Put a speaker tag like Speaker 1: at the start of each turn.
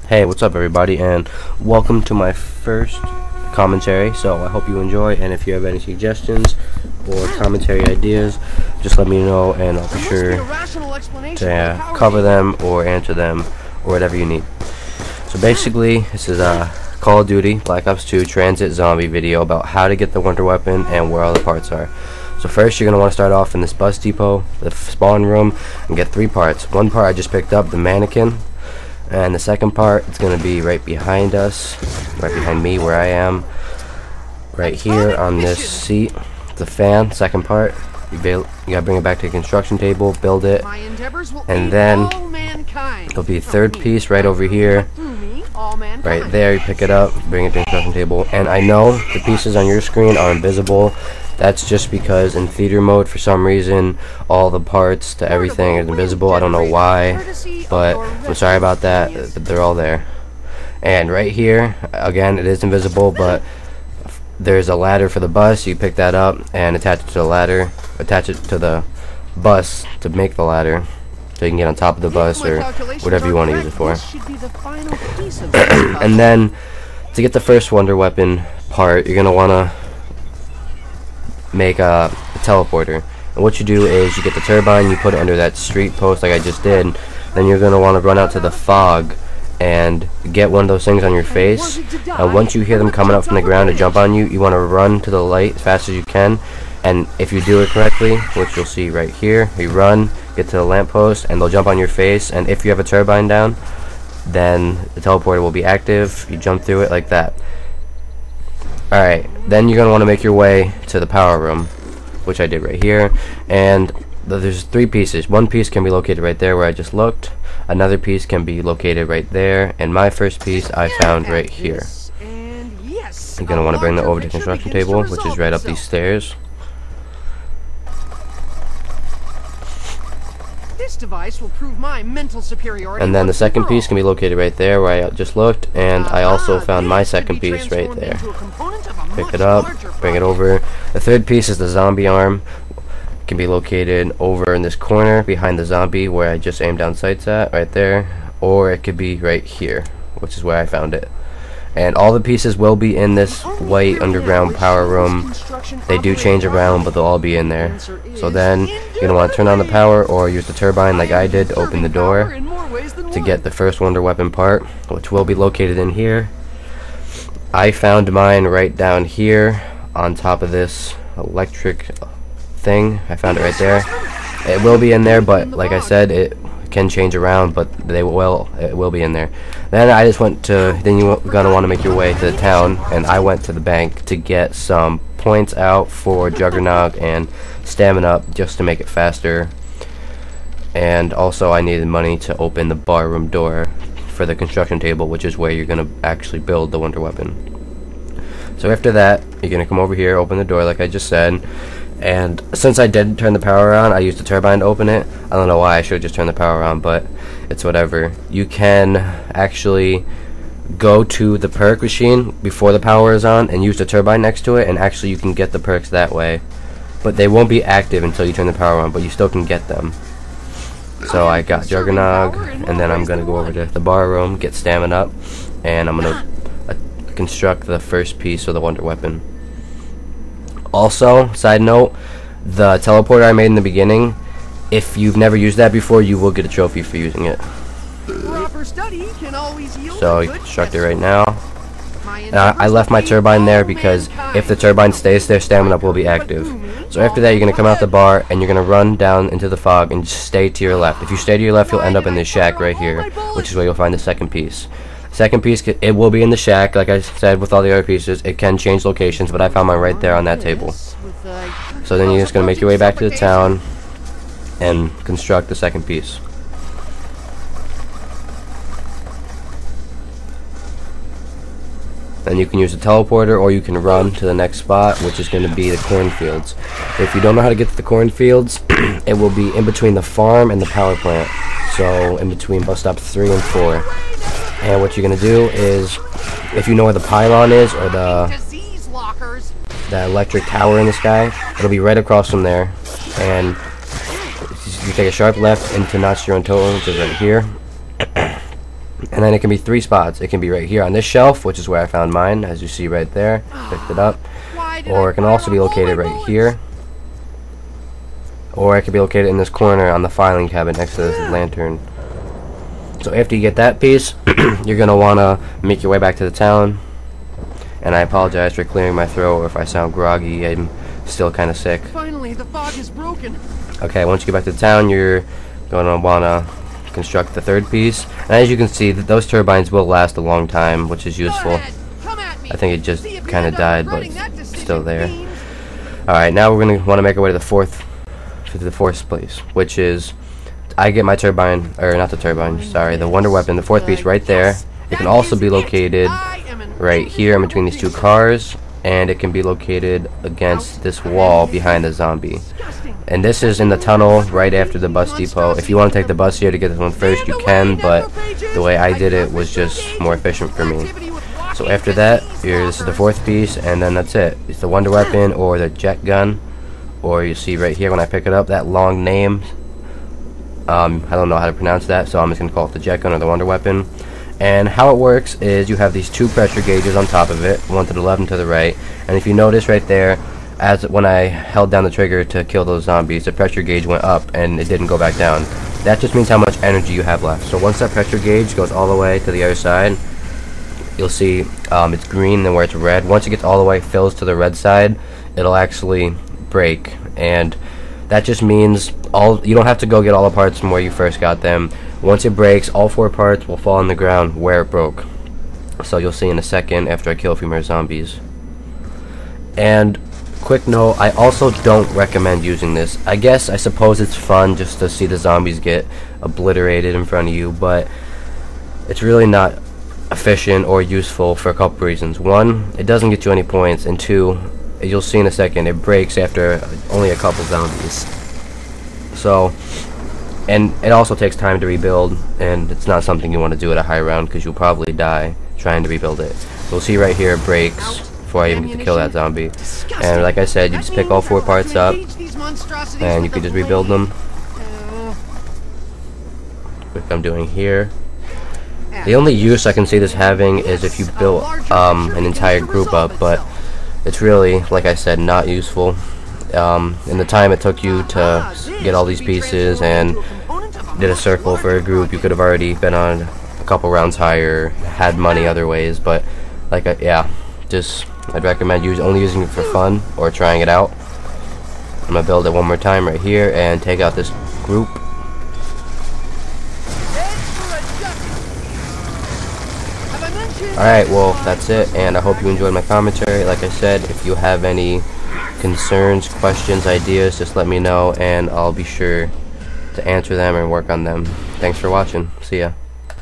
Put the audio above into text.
Speaker 1: Hey, what's up everybody, and welcome to my first commentary. So I hope you enjoy, and if you have any suggestions or commentary ideas, just let me know and I'll be sure to cover them or answer them or whatever you need. So basically, this is a Call of Duty Black Ops 2 Transit Zombie video about how to get the wonder weapon and where all the parts are. So first, you're going to want to start off in this bus depot, the spawn room, and get 3 parts. One part I just picked up, the mannequin. And the second part, it's going to be right behind us, right behind me where I am, right here on this seat, the fan. Second part, you gotta bring it back to the construction table, build it, and then there'll be a third piece right over here, right there. You pick it up, bring it to the construction table, and I know the pieces on your screen are invisible. That's just because in theater mode, for some reason, all the parts to everything is invisible. I don't know why, but I'm sorry about that. They're all there. And right here, again, it is invisible, but there's a ladder for the bus. You pick that up and attach it to the ladder, attach it to the bus to make the ladder, so you can get on top of the bus or whatever you want to use it for. And then, to get the first wonder weapon part, you're going to want to make a teleporter. And what you do is you get the turbine, you put it under that street post like I just did. Then you're going to want to run out to the fog and get one of those things on your face. And once you hear them coming up from the ground to jump on you, you want to run to the light as fast as you can. And if you do it correctly, which you'll see right here, you run, get to the lamppost, and they'll jump on your face. And if you have a turbine down, then the teleporter will be active. You jump through it like that. Alright, then you're going to want to make your way to the power room, which I did right here. And there's 3 pieces. One piece can be located right there where I just looked. Another piece can be located right there. And my first piece I found right here. You're going to want to bring that over to the construction table, which is right up these stairs.
Speaker 2: This device will prove my mental superiority.
Speaker 1: And then the second piece can be located right there where I just looked, and I also found my second piece right there. Pick it up, bring it over. The third piece is the zombie arm. It can be located over in this corner behind the zombie where I just aimed down sights at, right there, or it could be right here, which is where I found it. And all the pieces will be in this white underground power room. They do change around, but they'll all be in there. So then you're going to want to turn on the power or use the turbine like I did to open the door to get the first wonder weapon part, which will be located in here. I found mine right down here on top of this electric thing. I found it right there. It will be in there, but like I said, it can change around, but it will be in there. Then you're gonna want to make your way to the town, and I went to the bank to get some points out for Juggernaut and Stamina up just to make it faster. And also I needed money to open the bar room door for the construction table, which is where you're gonna actually build the wonder weapon. So after that, you're gonna come over here, open the door like I just said. And since I did turn the power on, I used the turbine to open it. I don't know why, I should have just turned the power on, but it's whatever. You can actually go to the perk machine before the power is on and use the turbine next to it, and actually you can get the perks that way. But they won't be active until you turn the power on, but you still can get them. So I got Juggernaut, and then I'm going to go over to the bar room, get Stamina up, and I'm going to construct the first piece of the wonder weapon. Also, side note, the teleporter I made in the beginning, if you've never used that before, you will get a trophy for using it. So you construct it right now. I left my turbine there because if the turbine stays there, Stamina up will be active. So after that, you're going to come out the bar and you're going to run down into the fog and just stay to your left. If you stay to your left, you'll end up in this shack right here, which is where you'll find the second piece. Second piece, it will be in the shack, like I said with all the other pieces. It can change locations, but I found mine right there on that table. So then you're just going to make your way back to the town and construct the second piece. Then you can use the teleporter, or you can run to the next spot, which is going to be the cornfields. If you don't know how to get to the cornfields, it will be in between the farm and the power plant. So in between bus stop 3 and 4. And what you're going to do is, if you know where the pylon is, or the electric tower in the sky, it'll be right across from there. And you take a sharp left into Notch Your Own Total, which is right here. And then it can be 3 spots. It can be right here on this shelf, which is where I found mine, as you see right there. Picked it up. Or it can also be located right here. Or it can be located in this corner on the filing cabinet next to this lantern. So after you get that piece, you're going to want to make your way back to the town. And I apologize for clearing my throat, or if I sound groggy. I'm still kind of sick.
Speaker 2: Finally, the fog is broken.
Speaker 1: Okay, once you get back to the town, you're going to want to construct the 3rd piece. And as you can see, those turbines will last a long time, which is useful. I think it just kind of died, but it's still there. Alright, now we're going to want to make our way to the 4th place, which is, I get my turbine, or not the turbine, sorry, the wonder weapon, the 4th piece right there. It can also be located right here in between these 2 cars, and it can be located against this wall behind the zombie. And this is in the tunnel right after the bus depot. If you want to take the bus here to get this one first, you can, but the way I did it was just more efficient for me. So after that, this is the 4th piece, and then that's it. It's the wonder weapon or the jet gun, or you see right here when I pick it up, that long name. I don't know how to pronounce that, so I'm just going to call it the jet gun or the wonder weapon. And how it works is you have these 2 pressure gauges on top of it, one to the left and to the right. And if you notice right there, when I held down the trigger to kill those zombies, the pressure gauge went up and it didn't go back down. That just means how much energy you have left. So once that pressure gauge goes all the way to the other side, you'll see it's green, and where it's red, once it gets all the way, fills to the red side, it'll actually break. And that just means you don't have to go get all the parts from where you first got them. Once it breaks, all 4 parts will fall on the ground where it broke. So you'll see in a second after I kill a few more zombies. And quick note, I also don't recommend using this. I suppose it's fun just to see the zombies get obliterated in front of you, but it's really not efficient or useful for a couple reasons. 1, it doesn't get you any points, and 2, you'll see in a second, it breaks after only a couple zombies. So, and it also takes time to rebuild, and it's not something you want to do at a high round because you'll probably die trying to rebuild it. You'll see right here it breaks before I even get to kill that zombie. And like I said, you just pick all 4 parts up and you can just rebuild them, which I'm doing here. The only use I can see this having is if you built an entire group up, but it's really, like I said, not useful. In the time it took you to get all these pieces and did a circle for a group, you could have already been on a couple rounds higher, had money other ways, but I'd recommend only using it for fun or trying it out. I'm gonna build it one more time right here and take out this group. Alright, well, that's it, and I hope you enjoyed my commentary. Like I said, if you have any concerns, questions, ideas, just let me know, and I'll be sure to answer them and work on them. Thanks for watching. See ya.